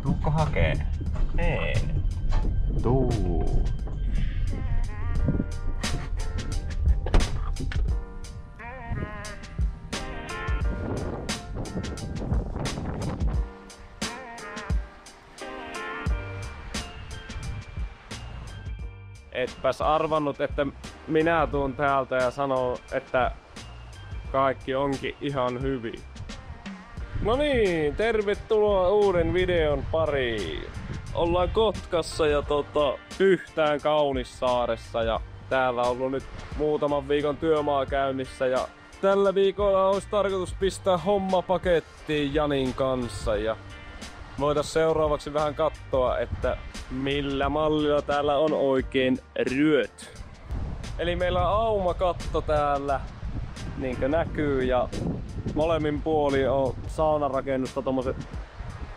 Tuukko hakee? Ei. Tuu. Etpäs arvannut, että minä tuun täältä ja sanoo, että kaikki onkin ihan hyvin. No niin, tervetuloa uuden videon pariin. Ollaan Kotkassa ja Pyhtään Kaunissaaressa ja täällä on ollut nyt muutaman viikon työmaa käynnissä ja tällä viikolla olisi tarkoitus pistää homma pakettiin Janin kanssa ja voitais seuraavaksi vähän katsoa, että millä mallilla täällä on oikein ryöt. Eli meillä on aumakatto täällä, niinkö näkyy, ja molemmin puolin on saunarakennusta tommoset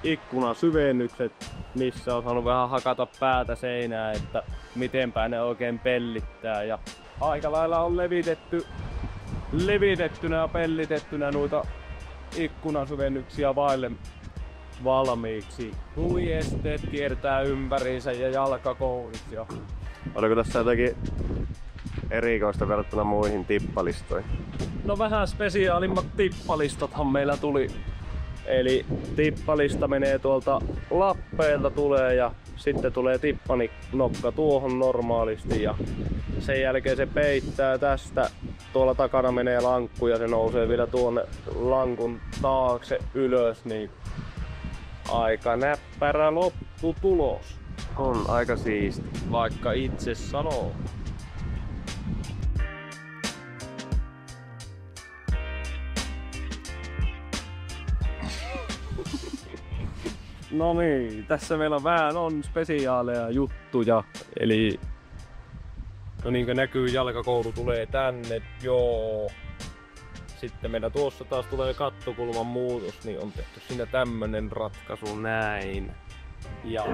ikkunasyvennykset, missä on saanut vähän hakata päätä seinää, että mitenpä ne oikein pellittää. Ja aika lailla on levitettynä ja pellitettynä noita ikkunasyvennyksiä vaille valmiiksi. Huviesteet kiertää ympäriinsä ja jalkakoulut. Ja Oliko tässä jotakin erikoista verrattuna muihin tippalistoihin? no vähän spesiaalimmat tippalistathan meillä tuli. Eli tippalista menee tuolta lappeelta tulee ja sitten tulee tippaninokka tuohon normaalisti ja sen jälkeen se peittää tästä. Tuolla takana menee lankku ja se nousee vielä tuonne lankun taakse ylös, niin aika näppärä lopputulos. On aika siisti. Vaikka itse sanoo. No niin, tässä meillä vähän on spesiaaleja juttuja. Eli no niin kuin näkyy, jalkakoulu tulee tänne, joo. Sitten meillä tuossa taas tulee kattokulman muutos, niin on tehty siinä tämmönen ratkaisu näin. Ja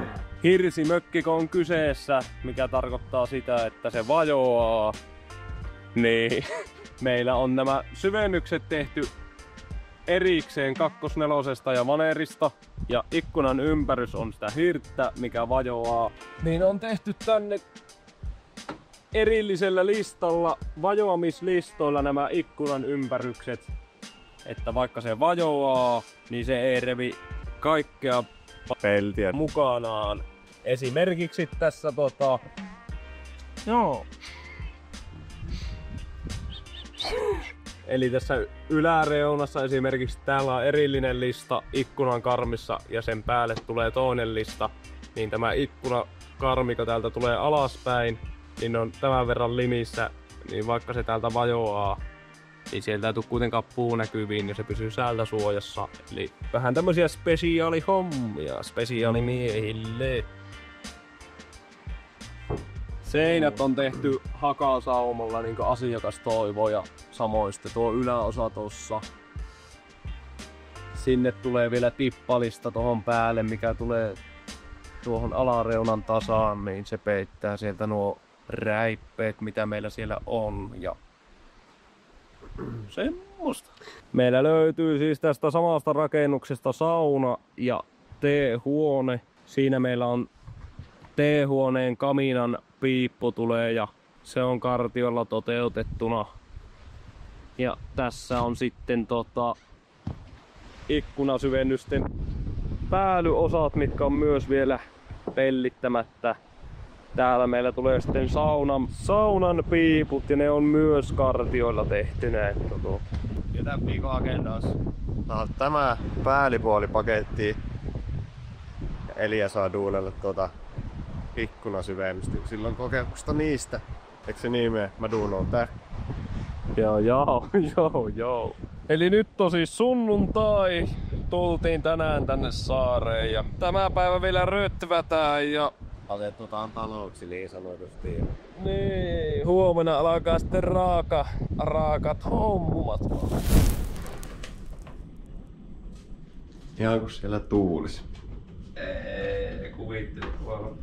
hirsimökkiko on kyseessä, mikä tarkoittaa sitä, että se vajoaa. Niin meillä on nämä syvennykset tehty erikseen kakkosnelosesta ja vanerista. Ja ikkunan ympärys on sitä hirttä, mikä vajoaa. Niin on tehty tänne erillisellä listalla, vajoamislistoilla nämä ikkunan ympärykset. Että vaikka se vajoaa, niin se ei revi kaikkea Peltiä. mukanaan. Esimerkiksi tässä joo. Eli tässä yläreunassa esimerkiksi täällä on erillinen lista ikkunan karmissa ja sen päälle tulee toinen lista. Niin tämä ikkunakarmi, mikä täältä tulee alaspäin, niin on tämän verran limissä, niin vaikka se täältä vajoaa, niin sieltä ei tule kuitenkaan puu näkyviin ja se pysyy säältä suojassa. Eli vähän tämmösiä spesiaalihommia spesiaalimiehille. Seinät on tehty hakasaumalla niin kuin asiakas toivoo ja samoin sitten tuo yläosa tossa. Sinne tulee vielä tippalista tohon päälle, mikä tulee tuohon alareunan tasaan, niin se peittää sieltä nuo räippeet, mitä meillä siellä on. Ja semmoista. Meillä löytyy siis tästä samasta rakennuksesta sauna ja teehuone. Siinä meillä on teehuoneen kaminan piippu tulee ja se on kartiolla toteutettuna. Ja tässä on sitten ikkunasyvennysten päällyosat, mitkä on myös vielä pellittämättä. Täällä meillä tulee sitten saunan piiput ja ne on myös kartioilla tehtynä. Ja tämän viikon agendassa tämä päällipuoli pakettiin. Elia saa duulelle ikkunasyvennystä. Silloin kokemusta niistä. Eikö se niin mene? Mä duunoon tää. Joo. Eli nyt on siis sunnuntai. Tultiin tänään tänne saareen ja tämä päivä vielä rötvätään ja Asetutaan taloksi niin sanotusti. niin, huomenna alkaa sitten raakat hommat. Ihan kun siellä tuulisi. Ei, kuvittelit vaan.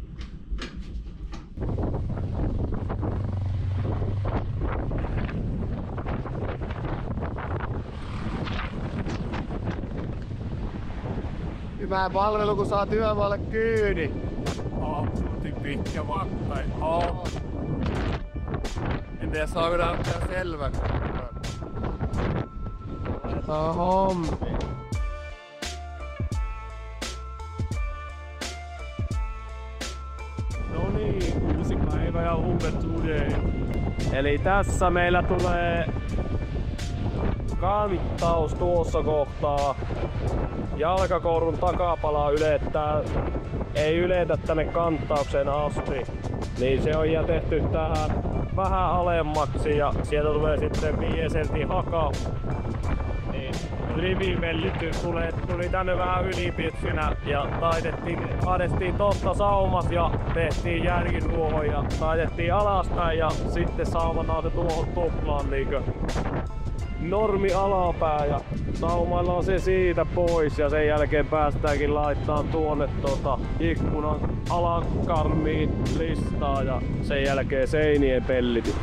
Hyvä palvelu, kun saa työmaalle kyyni. Tunti pitkä vatta. En tiedä, saako näyttää selväksi. Laitetaan hommi. No niin, uusi päivä ja uudet udet. Eli tässä meillä tulee kanttaus tuossa kohtaa. Jalkakourun takapala ylettää, ei yletä tänne kanttaukseen asti. Niin se on jätetty tähän vähän alemmaksi ja sieltä tulee sitten 5 sentin haka. Niin rivivellitys tuli tänne vähän ylipitsynä ja kaadettiin tosta saumas ja tehtiin järkiruohon ja taitettiin alaspäin ja sitten saumataan se tuohon tuplaan niinkö normi alapää ja saumaillaan se siitä pois ja sen jälkeen päästäänkin laittaa tuonne ikkunan alakarmiin listaa ja sen jälkeen seinien pellitys.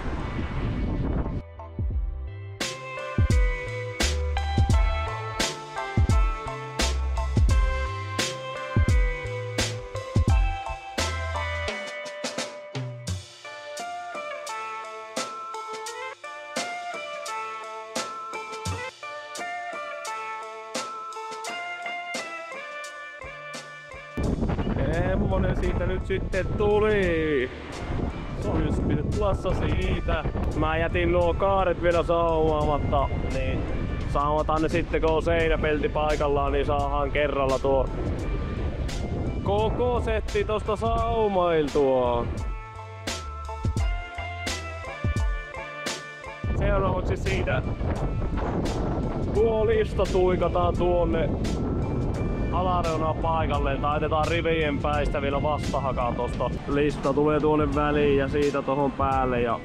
Semmonen siitä nyt sitten tuli. Se olisi pitänyt tulossa siitä. Mä jätin nuo kaaret vielä saumaamatta, niin saumataan ne sitten kun on seinäpelti paikallaan, niin saadaan kerralla tuo koko setti tosta saumailtua. Seuraavaksi siitä tuo lista tuikataan tuonne alareunaan paikalleen, taitetaan rivien päistä vielä vastahakaa tosta. Lista tulee tuonne väliin ja siitä tohon päälle ja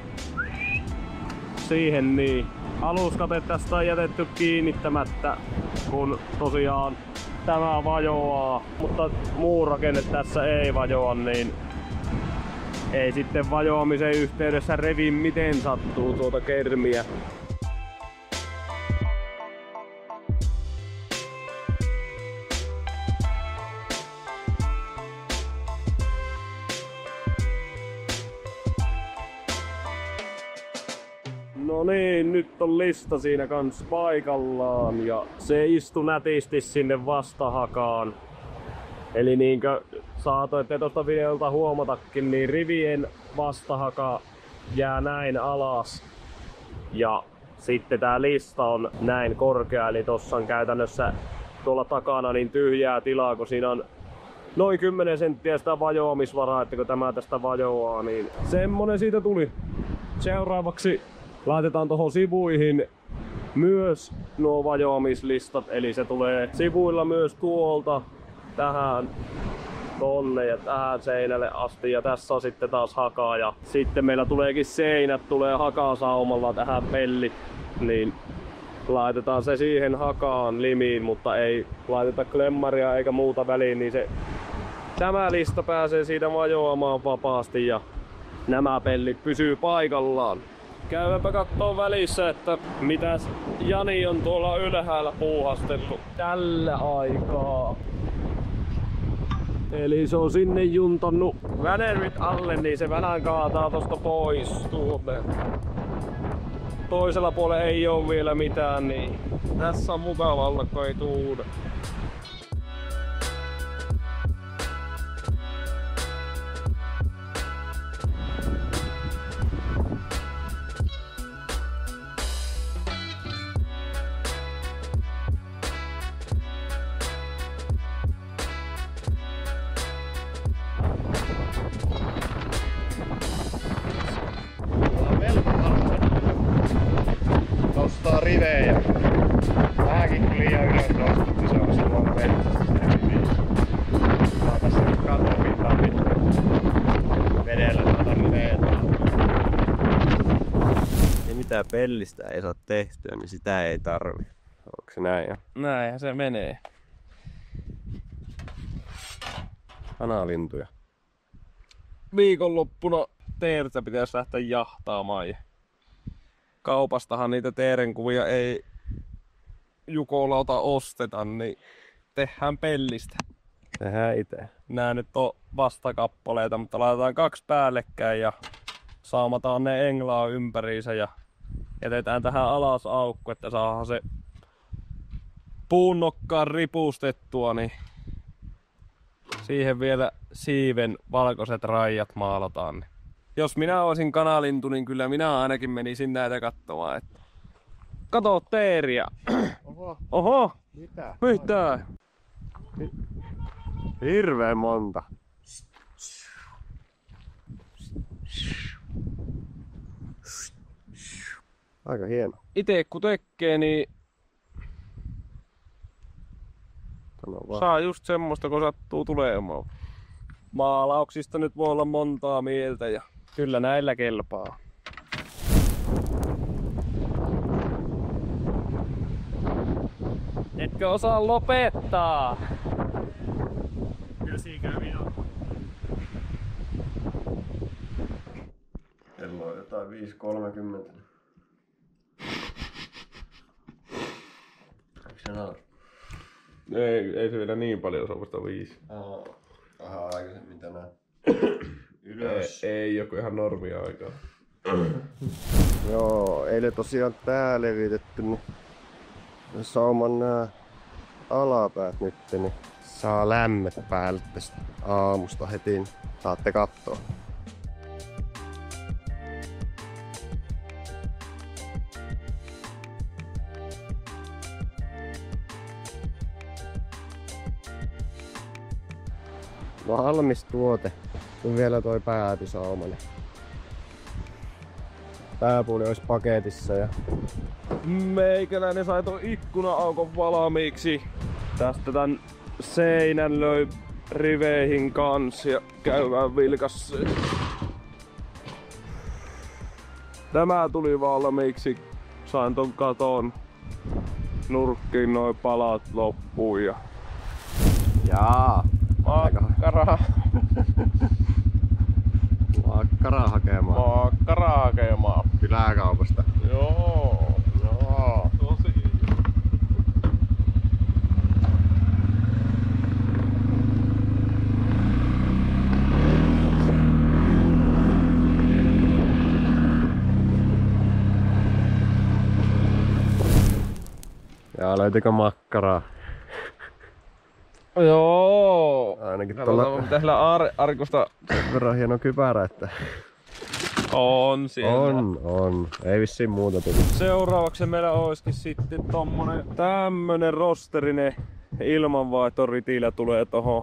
siihen niin. Aluskate tästä on jätetty kiinnittämättä, kun tosiaan tämä vajoaa, mutta muu rakenne tässä ei vajoa, niin ei sitten vajoamisen yhteydessä revi miten sattuu tuota kermiä. No niin, nyt on lista siinä kans paikallaan ja se istui nätisti sinne vastahakaan. Eli niinkö saatoitte tuosta videolta huomatakin, niin rivien vastahaka jää näin alas. Ja sitten tää lista on näin korkea, eli tossa on käytännössä tuolla takana niin tyhjää tilaa, kun siinä on noin 10 senttiä sitä vajoamisvaraa, että kun tämä tästä vajoaa, niin semmonen siitä tuli. Seuraavaksi laitetaan tuohon sivuihin myös nuo vajoamislistat, eli se tulee sivuilla myös tuolta tähän tonne ja tähän seinälle asti ja tässä on sitten taas hakaa ja sitten meillä tuleekin seinät, tulee hakasaumalla tähän pellit, niin laitetaan se siihen hakaan limiin, mutta ei laiteta klemmaria eikä muuta väliin, niin tämä lista pääsee siitä vajoamaan vapaasti ja nämä pellit pysyy paikallaan. Käydäänpä kattoo välissä, että mitäs Jani on tuolla ylhäällä puuhastellut tällä aikaa. Eli se on sinne juntannut vänervit alle, niin se vähän kaataa tosta pois tuonne. Toisella puolella ei oo vielä mitään, niin tässä on mukavalla, kun ei tuuda. Nostaa rivejä. Vähänkin kun liian ylös nostut, niin se on silloin metsästä se rivi. Saa tässä nyt kattopintaan vedellä tuota rivejä. Ja mitä pellistä ei saa tehtyä, niin sitä ei tarvi. Onko se näin? Näinhän se menee. Kanalintuja. Viikonloppuna teertä pitäisi lähteä jahtaamaan. Ja kaupastahan niitä teerenkuvia ei Jukolauta osteta, niin tehdään pellistä. Tehdään itse. Nää nyt on vastakappaleita, mutta laitetaan 2 päällekkäin ja saumataan ne englaa ympäriinsä ja jätetään tähän alas aukko, että saadaan se puun nokkaan ripustettua, niin siihen vielä siiven valkoiset rajat maalataan. Niin. Jos minä olisin kanalintu, niin kyllä minä ainakin menisin näitä katsomaan. Että... Kato teeriä. Oho. Oho. Mitä? Mitä? Hirveän monta. Aika hieno. Ite kun tekee, niin saa just semmoista, kun sattuu tulemaan. Maalauksista nyt voi olla montaa mieltä ja kyllä näillä kelpaa. Etkö osaa lopettaa? Kyllä siinä kävi jo. Kello on jotain 5.30. Eikö se naura? Ei se vielä niin paljon, se on vasta 5. Vähän aikaisemmin tänään. Ylös. Ei joku ihan normia aikaa. Joo, eilen tosiaan tää levitetty, niin sauman nää alapäät nyt, niin saa lämmöt päälle tästä aamusta heti, niin saatte katsoa. Valmis tuote, kun vielä toi päätysauma. Pääpuoli olisi paketissa ja meikäläinen sai ton ikkuna-aukon valmiiksi. Tästä tän seinän löi riveihin kans ja käymään vilkassa. Tämä tuli valmiiksi. Sain ton katon nurkkiin noin palat loppuun ja... Jaa! Makkaraa! Makkaraa hakemaan. Makkaraa hakemaan. Kyläkaupasta. Joo. Joo. Tosi. Ja löytyykö makkaraa? Joo. Ainakin tuolla Tällä arkusta sen verran hieno kypärä, että on siellä. on. Ei vissiin muuta tuli. Seuraavaksi meillä olisikin sitten tommonen tämmönen rosterinen ilmanvaihtoritilä tulee tohon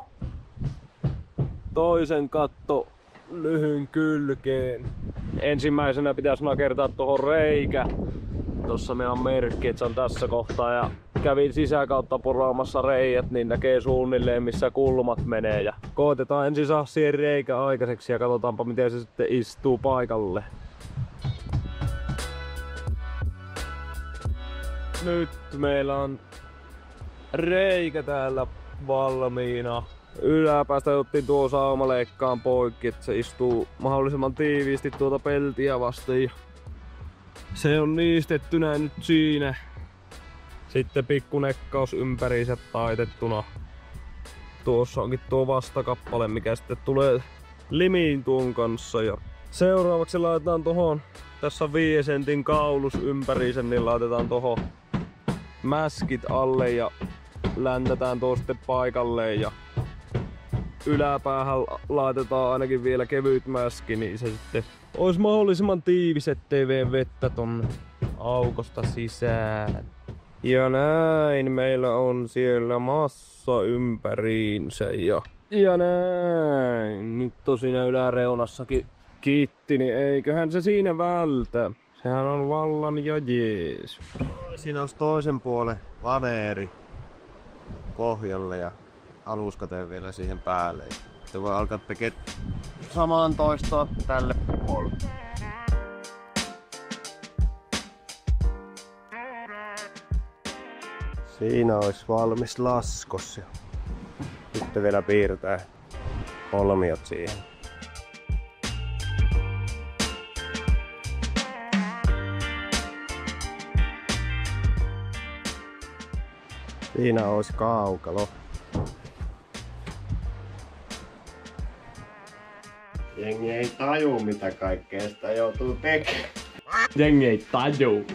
toisen katto lyhyn kylkeen. Ensimmäisenä pitäisi nakertaa tohon reikä. Tossa meillä on merkki, että se on tässä kohtaa ja kävin sisäkautta puraamassa reijät, niin näkee suunnilleen missä kulmat menee ja koetetaan ensin saada siihen reikä aikaiseksi ja katsotaanpa miten se sitten istuu paikalle. Nyt meillä on reikä täällä valmiina. Yläpäästä otettiin tuo saumaleikkaan poikki, että se istuu mahdollisimman tiiviisti tuota peltiä vasten. Se on niistettynä nyt siinä. Sitten pikku nekkaus ympäriinsä taitettuna. Tuossa onkin tuo vastakappale, mikä sitten tulee limiin tuon kanssa. Ja seuraavaksi laitetaan tohon, tässä on 5 sentin kaulus ympäriinsä, niin laitetaan tohon mäskit alle ja läntätään tuo sitten paikalleen. Ja yläpäähän laitetaan ainakin vielä kevyt mäski, niin se sitten olisi mahdollisimman tiivis, ettei vee vettä tonne aukosta sisään. Ja näin meillä on siellä massa ympäriinsä ja näin. Nyt on siinä yläreunassakin kiitti, niin eiköhän se siinä vältä. Sehän on vallan ja jees. Siinä on toisen puolen vaneeri pohjalle ja aluskate vielä siihen päälle. Se voi alkaa tekemään samaan toistoa tälle puolelle. Siinä olisi valmis laskos ja sitten vielä piirtää kolmiot siihen. Siinä olisi kaukalo. Jengi ei taju mitä kaikkea sitä joutuu tekemään. Jengi ei taju.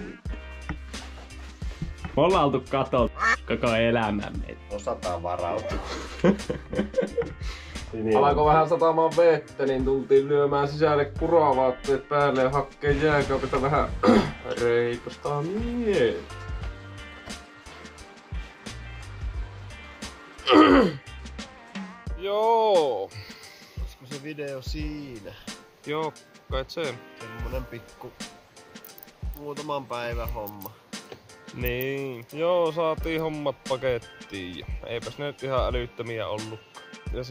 Me ollaan oltu katot koko elämämme. Osataan varautua. Alkoi vähän satamaan vettä, niin tultiin lyömään sisälle kurovaatteet päälle ja hakkee jääkaapista vähän reipasta miehet. Joo. Olisiko se video siinä? Joo, kai se. Semmonen pikku muutaman päivän homma. Niin. Joo, saatiin hommat pakettiin ja eipäs ne nyt ihan älyttömiä ollut. Ja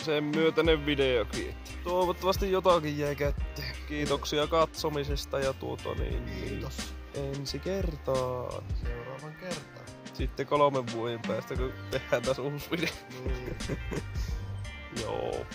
sen myötäinen videokin. Toivottavasti jotakin jäi kätteen. Kiitoksia katsomisesta ja Kiitos. ensi kertaan. Seuraavan kertaan. Sitten 3 vuoden päästä kun tehdään taas uusi video. Niin. Joo.